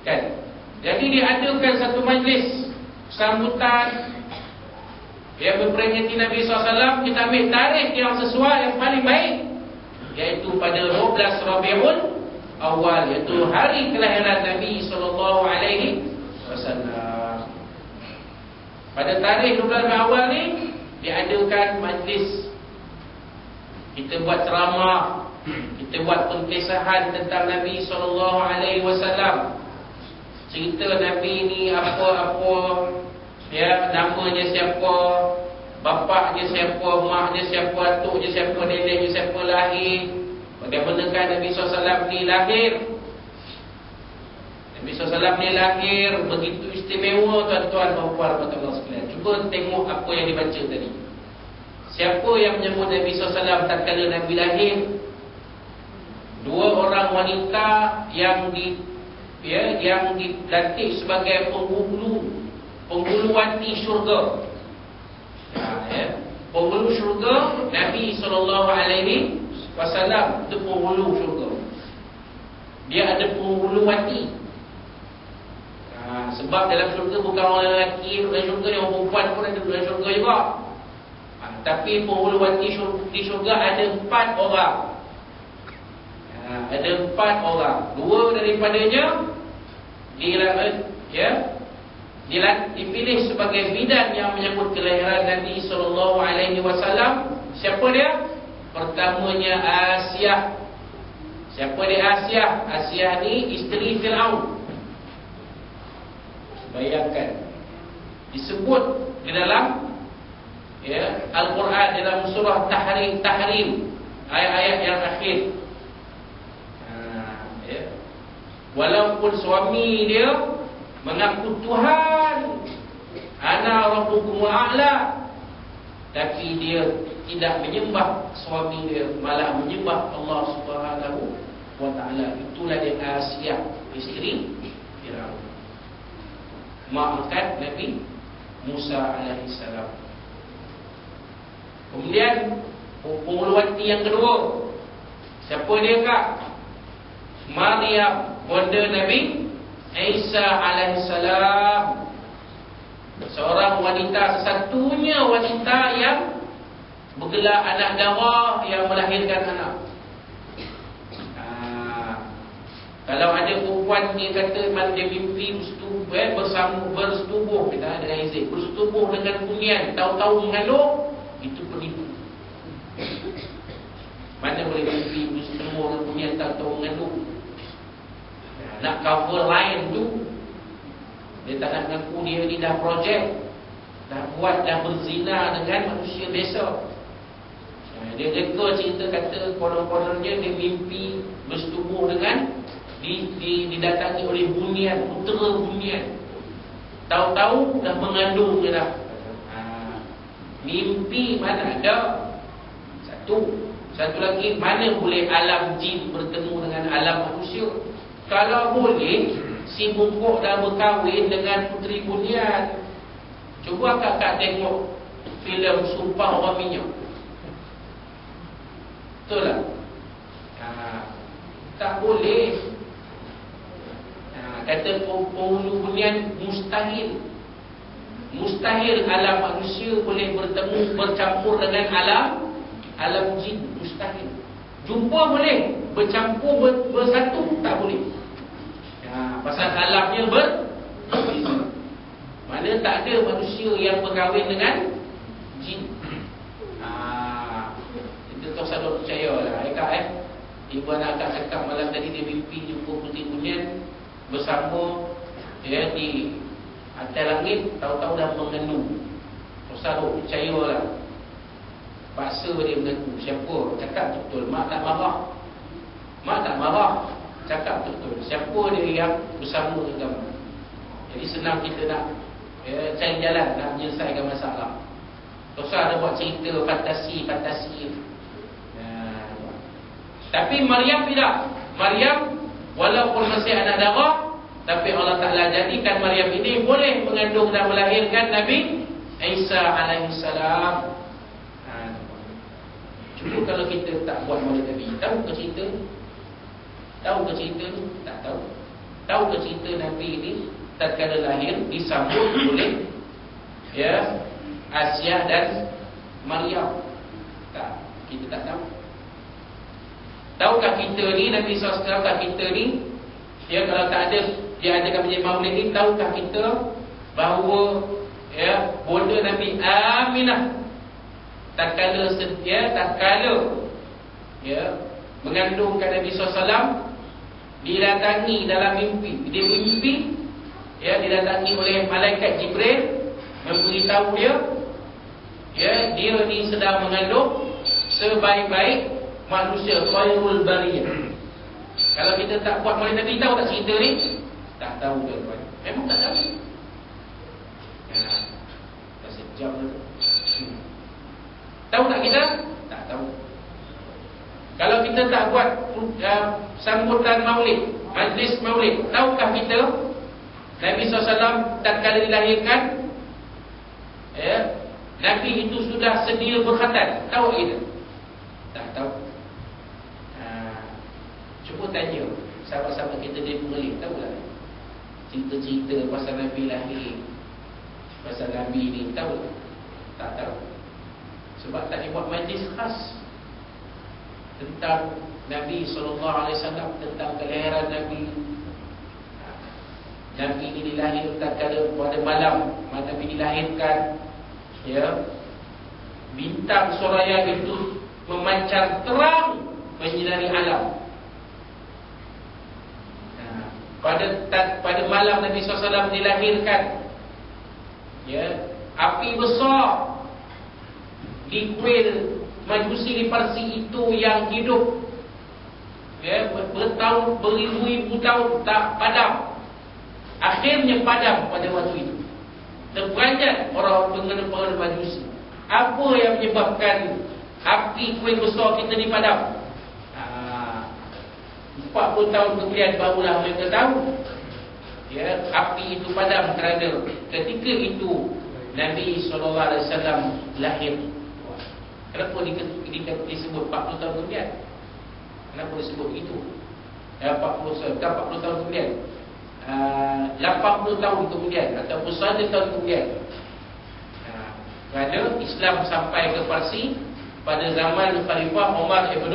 Kan? Jadi diadakan satu majlis sambutan yang memperingati Nabi SAW. Kita ambil tarikh yang sesuai, yang paling baik, iaitu pada 12 Rabiul Awal, iaitu hari kelahiran Nabi SAW. Pada tarikh 12 Rabiul Awal ni diadakan majlis. Kita buat ceramah, kita buat pengkisahan tentang Nabi SAW. Cerita Nabi ni apa-apa, ya, namanya siapa, bapaknya siapa, maknya siapa, atuknya siapa, neneknya siapa lahir, bagaimanakah Nabi SAW ni lahir. Nabi SAW ni lahir begitu istimewa, tuan-tuan dan puan-puan sekalian. Cuba tengok apa yang dibaca tadi. Siapa yang menyebut Nabi SAW tatkala Nabi lahir? Dua orang wanita yang dilantik sebagai penghulu wanti syurga. Penghulu syurga Nabi SAW itu penghulu syurga. Dia ada penghulu wanti. Sebab dalam syurga bukan orang lelaki dalam syurga, yang perempuan pun ada dalam syurga juga. Tapi penghulu wanti di syurga ada 4 orang. Ada 4 orang. 2 daripadanya dipilih sebagai bidan yang menyambut kelahiran Nabi SAW. Siapa dia? Pertamanya Asyah. Siapa dia Asyah? Asyah ni isteri Fir'aun. Bayangkan, disebut di dalam Al-Quran, dalam surah Tahrim, ayat-ayat yang akhir. Walaupun suami dia mengaku Tuhan, ana rabbukumul a'la, tapi dia tidak menyembah suami dia, malah menyembah Allah Subhanahu wa ta'ala. Itulah dia Asyah, isteri Firaun, mak angkat Nabi Musa alaihissalam. Kemudian penghulu wanti yang kedua, siapa dia kak? Maryam, bonda Nabi Isa alaihissalam. Seorang wanita, sesatunya wanita yang bergelar anak darah, yang melahirkan anak. Kalau ada perempuan dia kata dia mimpi bersetubuh, kita ada izin, bersetubuh dengan bunian, tahu-tahu mengandung, itu penipu. Mana boleh mimpi bersetubuh dengan bunian, tahu-tahu mengandung. Nak cover line tu, dia tak nak mengaku dia ni dah projek, dah berzina dengan manusia biasa. Dia reka cerita, kata konon-kononnya dia mimpi bersetubuh dengan didatangi oleh bunian, putera bunian, tahu-tahu dah mengandung dia dah. Mimpi mana ada. Satu lagi, mana boleh alam jin bertemu dengan alam manusia. Kalau boleh, si bungkuk dah berkahwin dengan puteri bunian. Cuba kakak tengok filem Sumpah Orang Minyak. Betul tak? Tak boleh. Kata penghulu bunian, mustahil alam manusia boleh bercampur dengan alam jin. Mustahil. Jumpa boleh, bercampur bersatu tak boleh. Pasal alamnya mana tak ada manusia yang berkahwin dengan jin. Itu tak usah percaya lah ibu anak akak cakap malam tadi dia mimpi jumpa puteri bunian bersama di atas langit, tahu-tahu dah mengandung. Tak usah percaya lah. Paksa dia mengaku. Siapa? Cakap betul. Mak tak marah. Cakap betul. Siapa dia yang bersama dengan kamu? Jadi senang kita nak cari jalan nak menyelesaikan masalah. Tak usah ada buat cerita fantasi. Tapi Maryam tidak. Maryam walaupun masih anak darah, tapi Allah Ta'ala jadikan Maryam ini boleh mengandung dan melahirkan Nabi Isa alaihissalam. Cuba kalau kita tak buat maulid Nabi, tahu ke cerita ni? Tak tahu. Tahu ke cerita Nabi ini tatkala lahir disambut oleh Asia dan Maryam? Tak, kita tak tahu. Tahukah kita ni, Nabi SAW, tahukah kita ni, kalau tak ada dia adakan menjadi maulid ni, tahukah kita bahawa bonda Nabi Aminah tatkala mengandungkan Nabi SAW, didatangi dalam mimpi. Dia bermimpi, didatangi oleh malaikat Jibril, memberitahu dia, dia ni sedang mengandung sebaik-baik manusia, khairul bariyah. Kalau kita tak buat maulid Nabi, tahu tak cerita ni? Tak tahu tuan-tuan. Memang tak tahu. Dah sejam tu. Tahu tak kita? Tak tahu. Kalau kita tak buat sambutan maulid, majlis maulid, tahukah kita Nabi SAW tatkala dilahirkan, Nabi itu sudah sedia berkhatam? Tahu kita? Tak tahu. Cuba tanya sahabat-sahabat kita di Bungli, tahu tak cerita-cerita pasal Nabi lahir, pasal Nabi ni, tahu tak? Tak tahu. Sebab tak dibuat majlis khas tentang Nabi SAW, tentang kelahiran Nabi. Nabi ini dilahirkan pada malam Nabi dilahirkan, bintang suraya itu memancar terang menyinari alam. Pada malam Nabi SAW dilahirkan, api besar di kuil Majusi di Parsi itu yang hidup bertahun, beribu-ribu tahun tak padam. Akhirnya padam pada waktu itu. Terperanjat orang pengguna Majusi. Apa yang menyebabkan api kuil besar kita dipadam? 40 tahun kemudian barulah mereka tahu, api itu padam kerana ketika itu Nabi SAW lahir. Kenapa disebut 40 tahun kemudian? Kenapa disebut itu? 40 tahun kemudian, 80 tahun kemudian, ataupun 100 tahun kemudian. Kerana Islam sampai ke Parsi pada zaman Khalifah Umar ibn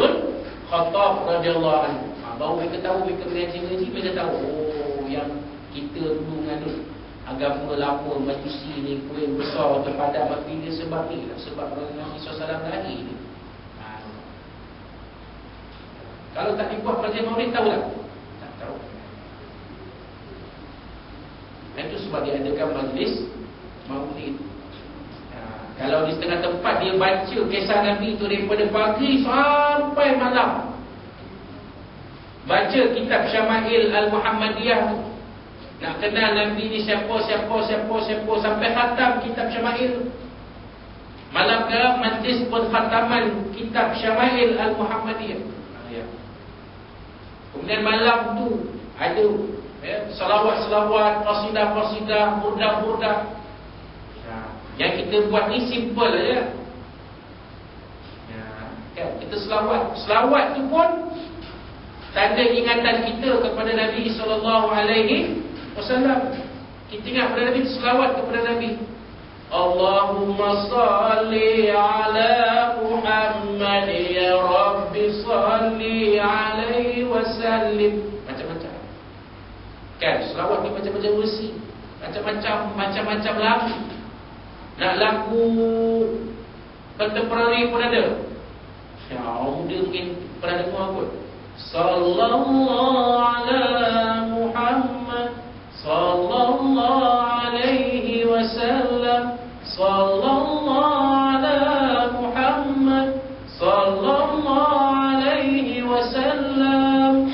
Khattab radhiyallahu anhu. Baru mereka tahu, mereka mengaji-ngaji, mereka tahu, oh, yang kita dulu mengandung agama lama Majusi ni, kuil besar terpadam api dia sebab ni lah, sebab Nabi SAW lahir ni. Kalau tak dibuat majlis maulid, tahu tak? Tak tahu. Itu sebab diadakan majlis maulid. Kalau di setengah tempat dia baca kisah Nabi itu daripada pagi sampai malam, baca kitab Syama'il Al-Muhammadiyah, nak kenal Nabi ni siapa sampai khatam kitab Syama'il. Malam ke majlis penkhataman kitab Syama'il Al-Muhammadiyah. Kemudian malam tu ada salawat-salawat, qasidah-qasidah, burdah-burdah. Yang kita buat ni simple aja. Kita selawat tu pun tanda ingatan kita kepada Nabi SAW. Kita ingat kepada Nabi, selawat kepada Nabi. Allahumma salli ala Muhammad, ya Rabbi salli alaihi wasallim. Macam-macam. Kan, selawat ni macam-macam versi, macam-macam lagu. Nak lagu contemporary pun ada. Orang muda mungkin pernah dengar kot. Sallallahu ala Muhammad, sallallahu alaihi wasallam, sallallahu ala Muhammad, sallallahu alaihi wasallam.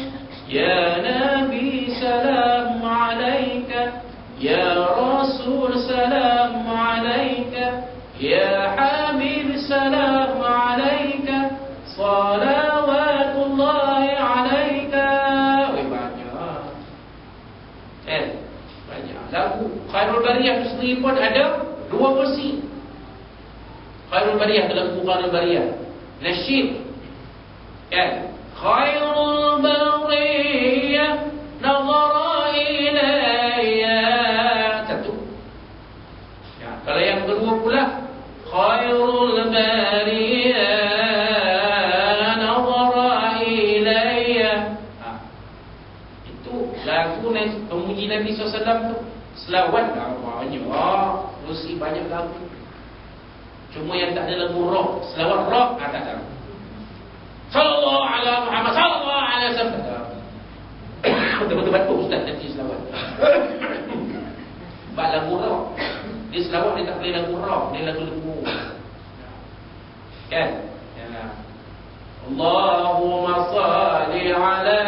Ya Nabi salam alaika, ya Rasul salam alaika, ya Habib salam alaika, salawatullahi alaika. Banyak. Banyak lagu. Khairul Bariyah itu sendiri pun ada dua versi. Khairul Bariyah, lagu Khairul Bariyah, nasyid. Khairul Bariyah nazara memuji Nabi SAW tu. Selawat dah banyak, mesti banyak lagu. Cuma yang tak ada lagu rock, selawat rock tak ada. Sallallahu alaihi Muhammad, sallallahu alaihi wasallam. Betul-betul batuk ustaz nanti selawat. Bak lagu rock. Dia selawat dia tak boleh lagu rock, dia lagu lembu. Kan? Ya. Allahumma salli ala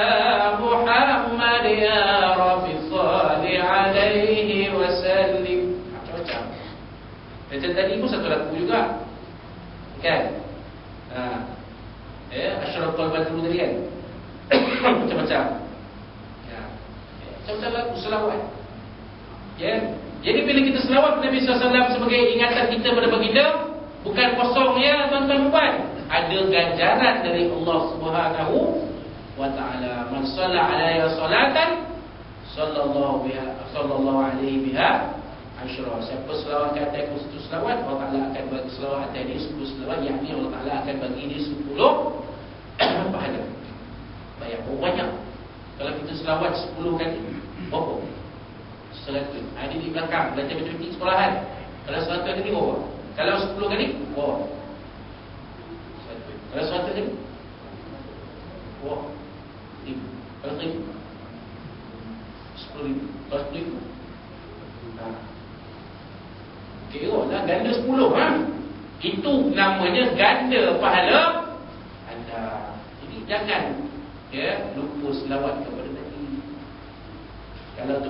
Muhammad ya Rabbi salli alaihi wasallim. Macam-macam. Macam tadi pun satu lagu juga. Kan? Asyraqal badru tadi kan. Macam-macam. Ya. Macam-macam lagu selawat. Ya. Jadi bila kita selawat Nabi SAW sebagai ingatan kita pada baginda, bukan kosong ya tuan-tuan puan. Ada ganjaran dari Allah Subhanahu wa taala. Man shalla alaihi salatan sallallahu alaihi biha asyra. Siapa selawat ke atas aku 1 selawat, Allah Taala akan bagi selawat atas dia 10 selawat, yakni Allah Taala akan bagi dia 10 pahala. Banyak. Kalau kita selawat 10 kali, berapa? 100. Ada di belakang belajar matematik sekolahan. Kalau 100 kali berapa? Kalau 10 kali berapa? 100. Kalau 100 kali berapa? 1000. Kalau 1000 10,000. Kalau 10,000 kira lah ganda 10 Itu namanya ganda pahala anda. Jadi jangan lupa selawat kepada Nabi. Kalau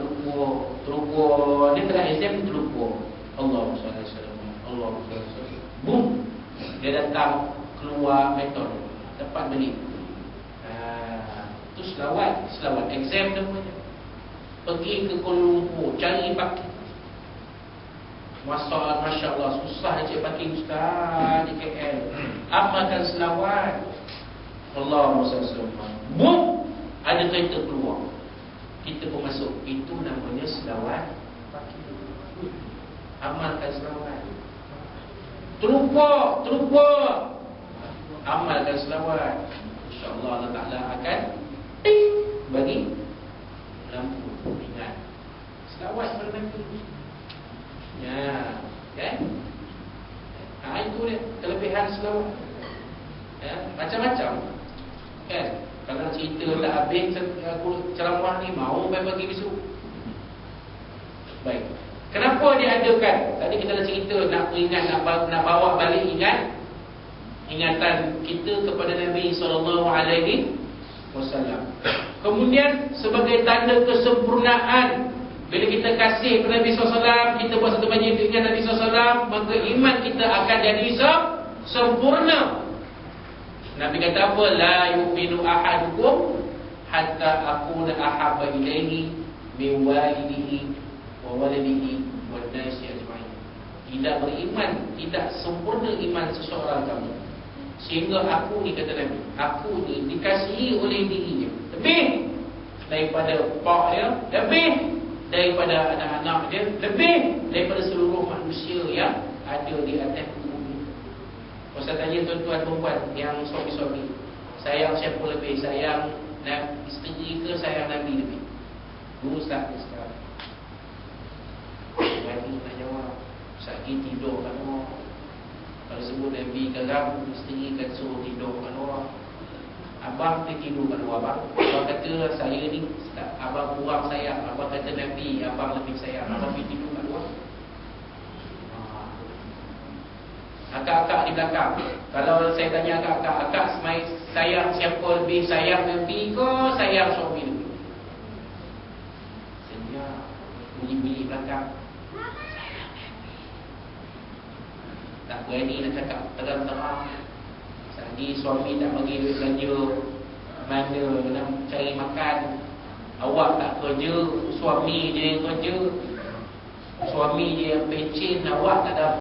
terlupa dia tengah exam terlupa Allahumma shalli alaihi wasallam, Allahumma shalli alaihi wasallam, boom, dia datang keluar metode dapat balik. Itu selawat exam namanya. Pergi ke Kuala Lumpur cari parking. Masya Allah, susah nak cari parking ustaz di KL. Amalkan selawat Allahumma shalli alaihi wasallam, boom, ada kereta keluar, kita pun masuk. Itu namanya selawat parking. Amalkan selawat. Terlupa, amalkan selawat. InsyaAllah Allah Ta'ala akan bagi lampu ingat selawat kepada Nabi. Ya, kan? Itu dia kelebihan selawat. Macam-macam. Kan? Kalau cerita tak habis aku ceramah ni mau bagi besok. Baik. Kenapa dia adakan? Tadi kita dah cerita nak ingat, nak bawa balik ingatan kita kepada Nabi SAW. Kemudian sebagai tanda kesempurnaan, bila kita kasih kepada Nabi SAW, kita buat satu majlis dengan Nabi SAW, maka iman kita akan jadi sempurna. Nabi kata apa? La yu'minu ahadukum hatta akuna ahabba ilaihi min walidihi wa waladihi wa nasi ajma'in. Tidak beriman, tidak sempurna iman seseorang kamu sehingga aku ni, kata Nabi, aku ni dikasihi oleh dirinya lebih daripada pak dia, lebih daripada anak-anak dia, lebih daripada seluruh manusia yang ada di atas bumi. Saya tanya tuan-tuan perempuan yang suami-suami, sayang siapa lebih? Sayang isteri ke sayang Nabi lebih? Dulu Ustaz ni sekarang Nabi nak jawab, Ustaz ni tidur kan orang. Kalau sebut Nabi karam, isteri kan suruh tidur kan orang. Abang dia tidur kan abang. Abang kata saya ni abang kurang sayang. Abang kata Nabi abang lebih sayang. Abang pergi tidur kan orang. Akak-akak di belakang, kalau saya tanya akak-akak sayang siapa lebih? Sayang Nabi ke sayang suami lebih? Senyap, bunyi-bunyi belakang. Tak berani nak cakap terang-terang. Ni suami tak bagi duit belanja, mana nak cari makan. Awak tak kerja, suami je yang kerja. Suami je yang pencen, awak tak dapat.